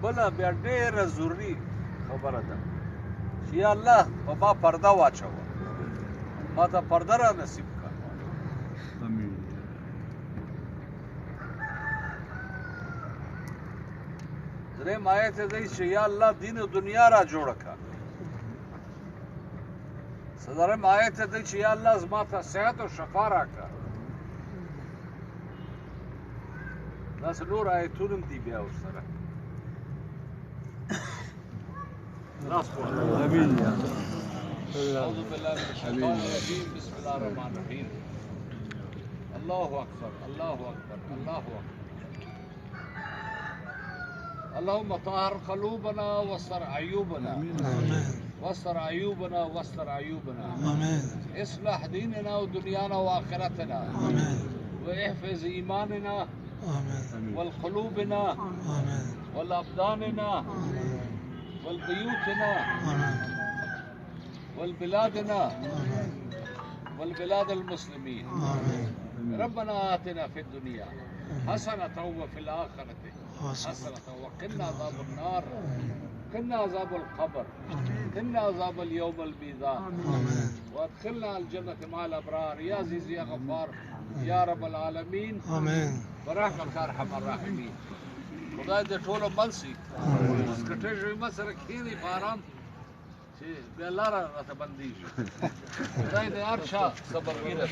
بله بیا ډېره ضروري خبره ده چې یا الله په ما پرده واچوه ما ته پرده را نصیب کړه درېیم آیت یې دی چې یا الله دین و دنیا را جوړه کړه څلورم آیت یې دی چې یا الله زما ته صحت او شفا راکړه داسې نور آیتونه هم دي بیا ورسره لاس پورته امين يا أعوذ بالله من الشيطان الرجيم بسم الله الرحمن الرحيم الله أكبر الله أكبر الله أكبر اللهم طهر قلوبنا واستر عيوبنا واستر عيوبنا واستر عيوبنا اصلح ديننا ودنيانا وآخرتنا واحفظ إيماننا والقلوبنا والأبداننا والبيوتنا والبلادنا والبلاد المسلمين ربنا آتنا في الدنيا حسنة وفي الآخرة حسنة وقنا عذاب النار قنا عذاب القبر قنا عذاب اليوم الميزان وادخلنا الجنة مع الأبرار يا عزيز يا غفار يا رب العالمين برحمتك أرحم الراحمين خدای دې ټولو مل سي سکټر ژوي ما سره کښېني په ارام چې بیا لاره راته بندېږي خدای دې هر چا صبرګیره